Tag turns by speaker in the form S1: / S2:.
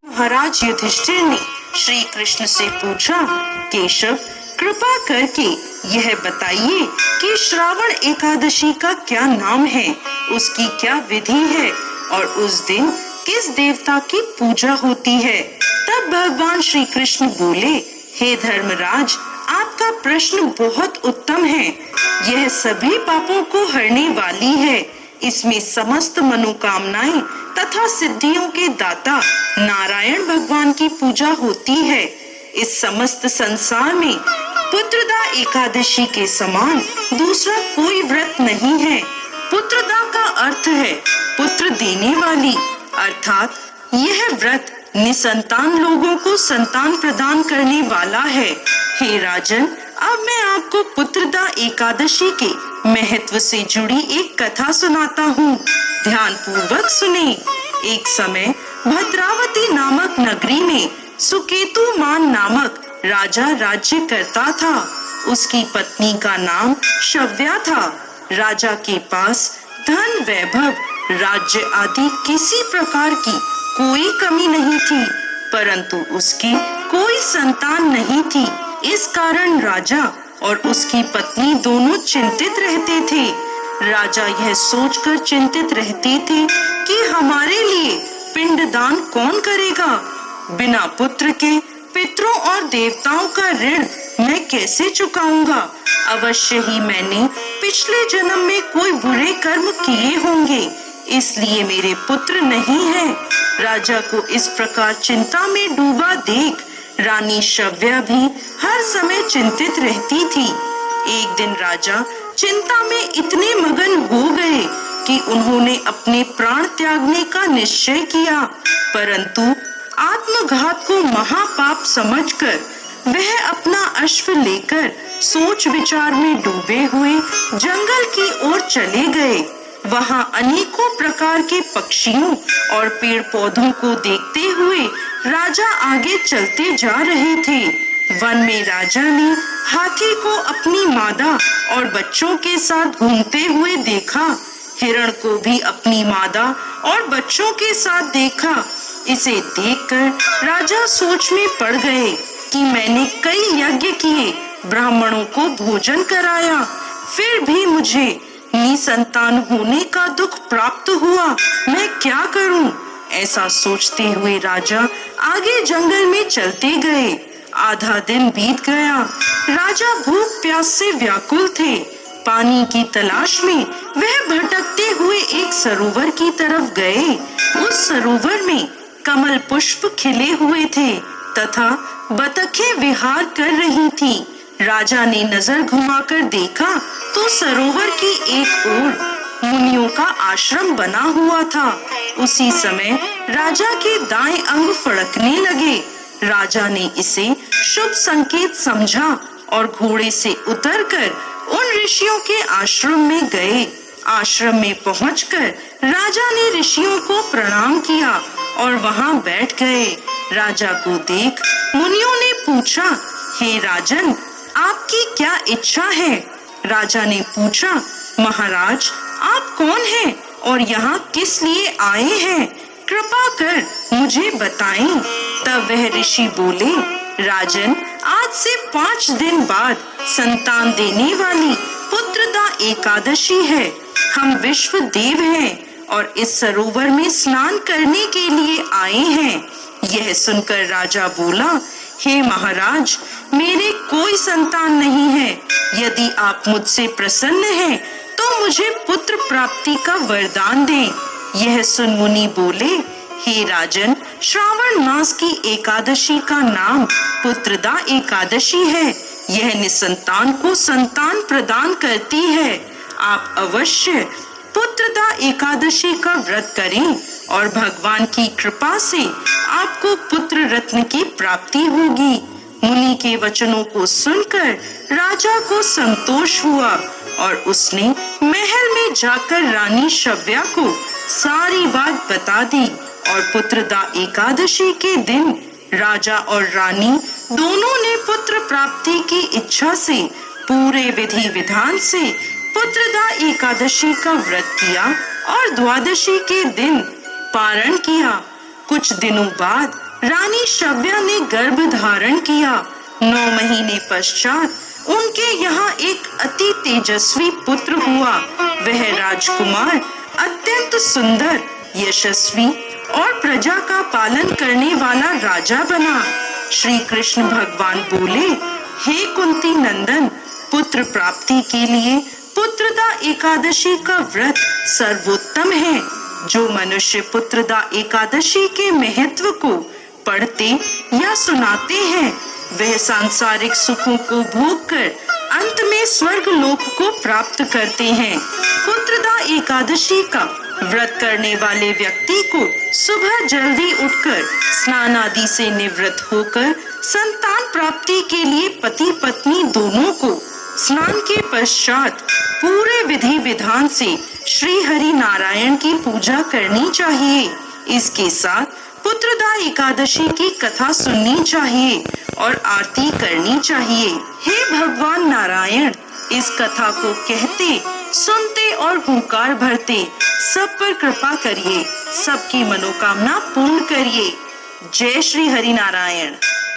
S1: महाराज युधिष्ठिर ने श्री कृष्ण से पूछा, केशव, कृपा करके यह बताइए कि श्रावण एकादशी का क्या नाम है, उसकी क्या विधि है और उस दिन किस देवता की पूजा होती है। तब भगवान श्री कृष्ण बोले, हे धर्मराज, आपका प्रश्न बहुत उत्तम है। यह सभी पापों को हरने वाली है। इसमें समस्त मनोकामनाएं तथा सिद्धियों के दाता नारायण भगवान की पूजा होती है। इस समस्त संसार में पुत्रदा एकादशी के समान दूसरा कोई व्रत नहीं है। पुत्रदा का अर्थ है पुत्र देने वाली, अर्थात यह व्रत निसंतान लोगों को संतान प्रदान करने वाला है। हे राजन, अब मैं आपको पुत्रदा एकादशी के महत्व से जुड़ी एक कथा सुनाता हूँ। ध्यान पूर्वक सुने। एक समय भद्रावती नामक नगरी में सुकेतुमान नामक राजा राज्य करता था। उसकी पत्नी का नाम शव्या था। राजा के पास धन, वैभव, राज्य आदि किसी प्रकार की कोई कमी नहीं थी, परंतु उसकी कोई संतान नहीं थी। इस कारण राजा और उसकी पत्नी दोनों चिंतित रहते थे। राजा यह सोचकर चिंतित रहते थे कि हमारे लिए पिंडदान कौन करेगा। बिना पुत्र के पितरों और देवताओं का ऋण मैं कैसे चुकाऊंगा। अवश्य ही मैंने पिछले जन्म में कोई बुरे कर्म किए होंगे, इसलिए मेरे पुत्र नहीं है। राजा को इस प्रकार चिंता में डूबा देख रानी शव्या भी हर समय चिंतित रहती थी। एक दिन राजा चिंता में इतने मगन हो गए कि उन्होंने अपने प्राण त्यागने का निश्चय किया, परंतु आत्मघात को महापाप समझकर वह अपना अश्व लेकर सोच विचार में डूबे हुए जंगल की ओर चले गए। वहां अनेकों प्रकार के पक्षियों और पेड़ पौधों को देखते हुए राजा आगे चलते जा रहे थे। वन में राजा ने हाथी को अपनी मादा और बच्चों के साथ घूमते हुए देखा। हिरण को भी अपनी मादा और बच्चों के साथ देखा। इसे देखकर राजा सोच में पड़ गए कि मैंने कई यज्ञ किए, ब्राह्मणों को भोजन कराया, फिर भी मुझे निसंतान होने का दुख प्राप्त हुआ। मैं क्या करूं? ऐसा सोचते हुए राजा आगे जंगल में चलते गए। आधा दिन बीत गया। राजा भूख प्यास से व्याकुल थे। पानी की तलाश में वह भटकते हुए एक सरोवर की तरफ गए। उस सरोवर में कमल पुष्प खिले हुए थे तथा बतखें विहार कर रही थी। राजा ने नजर घुमाकर देखा तो सरोवर की एक ओर मुनियों का आश्रम बना हुआ था। उसी समय राजा के दाएं अंग फड़कने लगे। राजा ने इसे शुभ संकेत समझा और घोड़े से उतरकर उन ऋषियों के आश्रम में गए। आश्रम में पहुंचकर राजा ने ऋषियों को प्रणाम किया और वहां बैठ गए। राजा को देख मुनियों ने पूछा, हे राजन, आपकी क्या इच्छा है? राजा ने पूछा, महाराज, आप कौन हैं और यहाँ किस लिए आए हैं? कृपा कर मुझे बताएं। तब वह ऋषि बोले, राजन, आज से 5 दिन बाद संतान देने वाली पुत्रदा एकादशी है। हम विश्व देव हैं और इस सरोवर में स्नान करने के लिए आए हैं। यह सुनकर राजा बोला, हे महाराज, मेरे कोई संतान नहीं है। यदि आप मुझसे प्रसन्न हैं, तो मुझे पुत्र प्राप्ति का वरदान दें। यह सुन मुनि बोले, हे राजन, श्रावण मास की एकादशी का नाम पुत्रदा एकादशी है। यह निसंतान को संतान प्रदान करती है। आप अवश्य पुत्रदा एकादशी का व्रत करें और भगवान की कृपा से आपको पुत्र रत्न की प्राप्ति होगी। मुनि के वचनों को सुनकर राजा को संतोष हुआ और उसने महल में जाकर रानी शव्या को सारी बात बता दी और पुत्रदा एकादशी के दिन राजा और रानी दोनों ने पुत्र प्राप्ति की इच्छा से पूरे विधि विधान से पुत्रदा एकादशी का व्रत किया और द्वादशी के दिन पारण किया। कुछ दिनों बाद रानी शव्या ने गर्भ धारण किया। 9 महीने पश्चात उनके यहाँ एक अति तेजस्वी पुत्र हुआ। वह राजकुमार अत्यंत सुंदर, यशस्वी और प्रजा का पालन करने वाला राजा बना। श्री कृष्ण भगवान बोले, हे कुंती नंदन, पुत्र प्राप्ति के लिए पुत्रदा एकादशी का व्रत सर्वोत्तम है। जो मनुष्य पुत्रदा एकादशी के महत्व को पढ़ते या सुनाते हैं, वह सांसारिक सुखों को भोग कर अंत में स्वर्ग लोक को प्राप्त करते हैं। पुत्रदा एकादशी का व्रत करने वाले व्यक्ति को सुबह जल्दी उठकर स्नान आदि से निवृत्त होकर संतान प्राप्ति के लिए पति पत्नी दोनों को स्नान के पश्चात पूरे विधि विधान से श्री हरि नारायण की पूजा करनी चाहिए। इसके साथ पुत्रदा एकादशी की कथा सुननी चाहिए और आरती करनी चाहिए। हे भगवान नारायण, इस कथा को कहते, सुनते और हुंकार भरते सब पर कृपा करिए, सबकी मनोकामना पूर्ण करिए। जय श्री हरि नारायण।